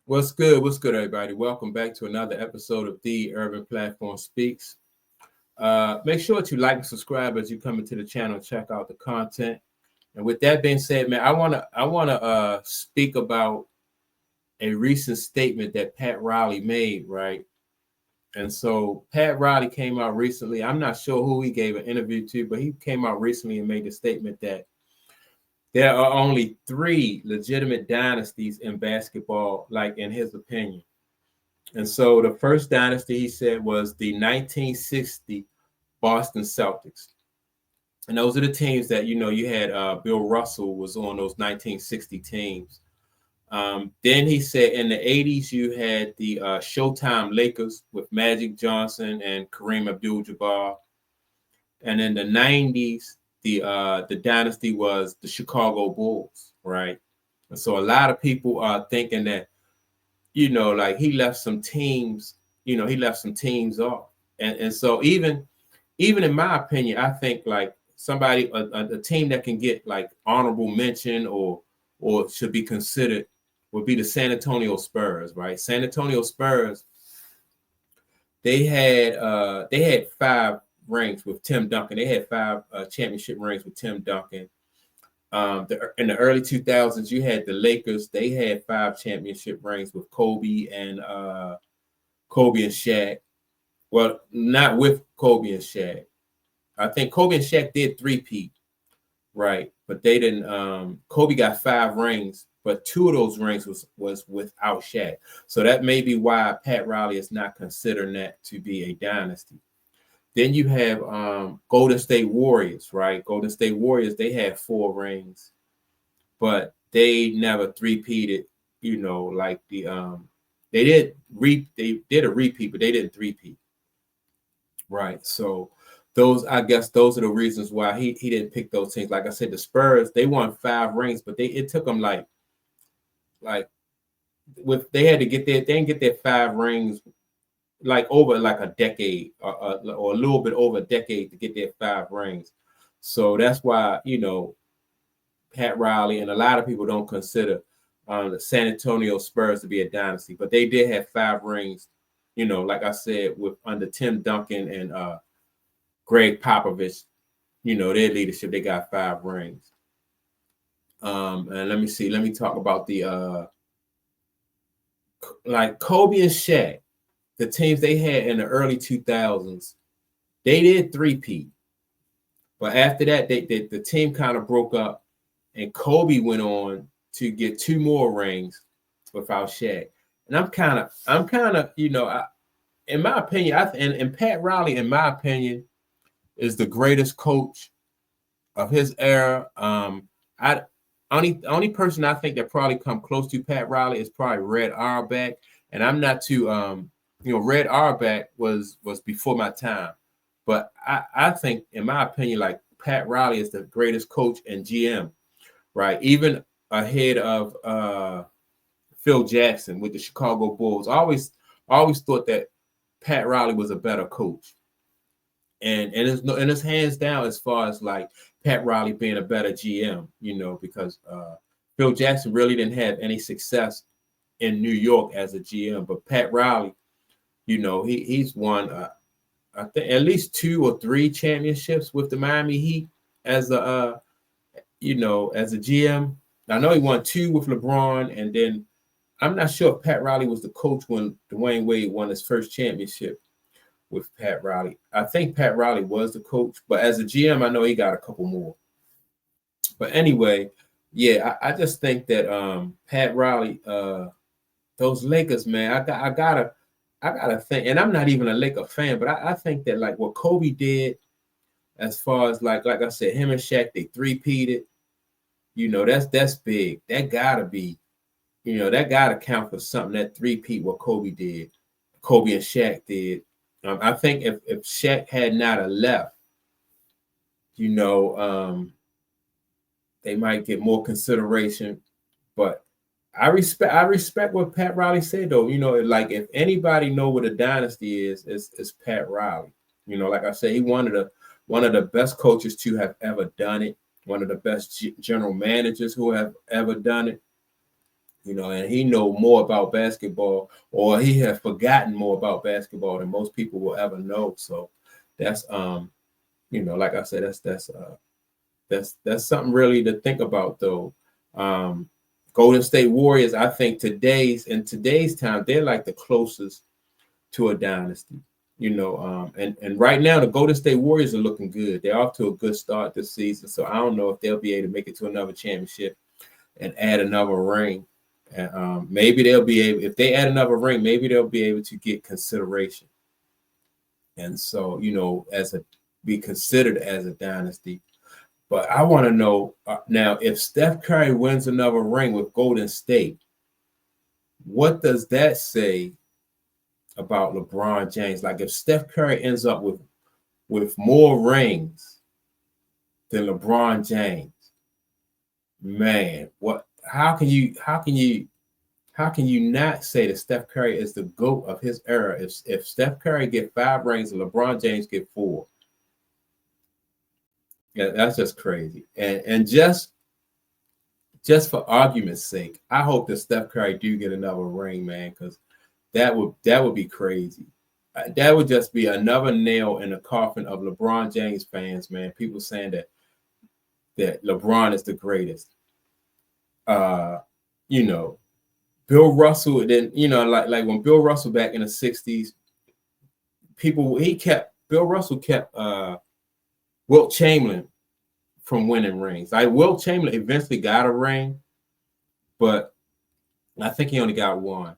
What's good? What's good, everybody? Welcome back to another episode of The Urban Platform Speaks. Make sure to like and subscribe as you come into the channel. Check out the content. And with that being said, man, I wanna speak about a recent statement that Pat Riley made, right? And so Pat Riley came out recently. I'm not sure who he gave an interview to, but he came out recently and made the statement that there are only three legitimate dynasties in basketball, like in his opinion. And so the first dynasty he said was the 1960 Boston Celtics. And those are the teams that, you had Bill Russell was on those 1960 teams. Then he said in the 80s, you had the Showtime Lakers with Magic Johnson and Kareem Abdul-Jabbar. And in the 90s, the dynasty was the Chicago Bulls, right? And so a lot of people are thinking that, like he left some teams, he left some teams off. And so even in my opinion, I think like somebody, a team that can get like honorable mention or should be considered would be the San Antonio Spurs, right? San Antonio Spurs, they had 5 rings with Tim Duncan. They had 5 championship rings with Tim Duncan. In the early 2000s, you had the Lakers. They had 5 championship rings with Kobe and Shaq. Well, not with Kobe and Shaq. I think Kobe and Shaq did three-peat, right? But they didn't. Kobe got 5 rings, but 2 of those rings was without Shaq. So that may be why Pat Riley is not considering that to be a dynasty. Then you have Golden State Warriors, right? Golden State Warriors, they had 4 rings, but they never three-peated, like they did a repeat, but they didn't three-peat. Right. So I guess those are the reasons why he didn't pick those teams. Like I said, the Spurs, they won 5 rings, but it took them they had to get they didn't get their 5 rings like over like a decade or a little bit over a decade to get their 5 rings. So that's why, Pat Riley and a lot of people don't consider the San Antonio Spurs to be a dynasty, but they did have 5 rings, like I said, with under Tim Duncan and Greg Popovich, their leadership, they got 5 rings. And let me talk about the like Kobe and Shaq. The teams they had in the early 2000s, they did three-peat. But after that, the team kind of broke up, and Kobe went on to get 2 more rings without Shaq. And I'm kind of, in my opinion, and Pat Riley, in my opinion, is the greatest coach of his era. Only person I think that probably come close to Pat Riley is probably Red Auerbach, and I'm not too Red Auerbach was before my time, but I think, in my opinion, like Pat Riley is the greatest coach and GM, right? Even ahead of Phil Jackson with the Chicago Bulls. I always thought that Pat Riley was a better coach, and it's hands down as far as like Pat Riley being a better GM, because Phil Jackson really didn't have any success in New York as a GM, but Pat Riley, he's won, I think, at least 2 or 3 championships with the Miami Heat as a GM. I know he won 2 with LeBron, and then I'm not sure if Pat Riley was the coach when Dwayne Wade won his first championship with Pat Riley. I think Pat Riley was the coach, but as a GM, I know he got a couple more. But anyway, yeah, I just think that Pat Riley, those Lakers, man, I gotta think, and I'm not even a Laker fan, but I think that like what Kobe did, as far as like I said, him and Shaq, they three-peated. That's big. That gotta be, that gotta count for something. That three-peat what Kobe did, Kobe and Shaq did. I think if Shaq had not have left, they might get more consideration. But I respect what Pat Riley said, though. Like if anybody know what a dynasty is, it's Pat Riley. Like I said, he one of the best coaches to have ever done it. One of the best general managers who have ever done it. you know, and he know more about basketball, or he has forgotten more about basketball than most people will ever know. So that's you know, like I said, that's something really to think about, though. Golden State Warriors, I think in today's time, they're like the closest to a dynasty. You know, and right now the Golden State Warriors are looking good. They're off to a good start this season. So I don't know if they'll be able to make it to another championship and add another ring. And maybe they'll be able, if they add another ring, maybe they'll be able to get consideration. And so, you know, be considered as a dynasty. But I want to know now, if Steph Curry wins another ring with Golden State, what does that say about LeBron James? Like, if Steph Curry ends up with more rings than LeBron James, man, how can you not say that Steph Curry is the GOAT of his era if Steph Curry get 5 rings and LeBron James get 4? Yeah, that's just crazy. And just for argument's sake, I hope that Steph Curry do get another ring, man, because that would be crazy. That would just be another nail in the coffin of LeBron James fans, man. People saying that LeBron is the greatest. You know, Bill Russell, then, you know, like when Bill Russell back in the 60s, Bill Russell kept Wilt Chamberlain from winning rings. Like, Wilt Chamberlain eventually got a ring, but I think he only got 1.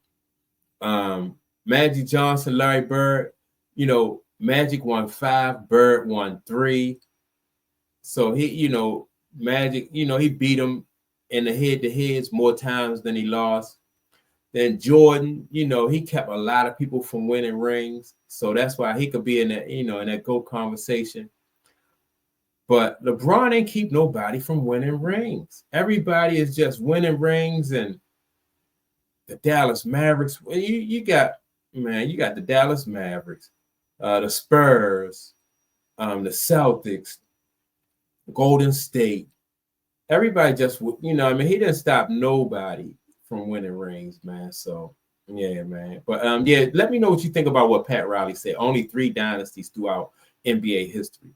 Magic Johnson, Larry Bird, you know, Magic won 5, Bird won 3. So he, you know, Magic, you know, he beat him in the head-to-heads more times than he lost. Then Jordan, you know, he kept a lot of people from winning rings. So that's why he could be in that, you know, in that GOAT conversation. But LeBron ain't keep nobody from winning rings. Everybody is just winning rings. And the Dallas Mavericks, well, you got the Dallas Mavericks, the Spurs, the Celtics, Golden State. Everybody just, you know, I mean, he didn't stop nobody from winning rings, man. So yeah, man. But yeah, let me know what you think about what Pat Riley said. Only 3 dynasties throughout NBA history.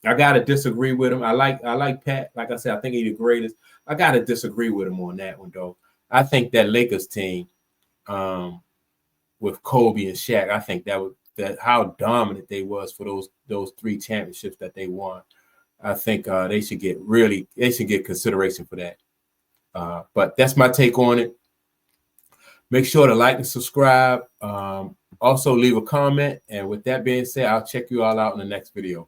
I gotta disagree with him. I like Pat. Like I said, I think he's the greatest. I gotta disagree with him on that one, though. I think that Lakers team, with Kobe and Shaq, I think that how dominant they was for those 3 championships that they won. I think they should get consideration for that. But that's my take on it. Make sure to like and subscribe. Also leave a comment. And with that being said, I'll check you all out in the next video.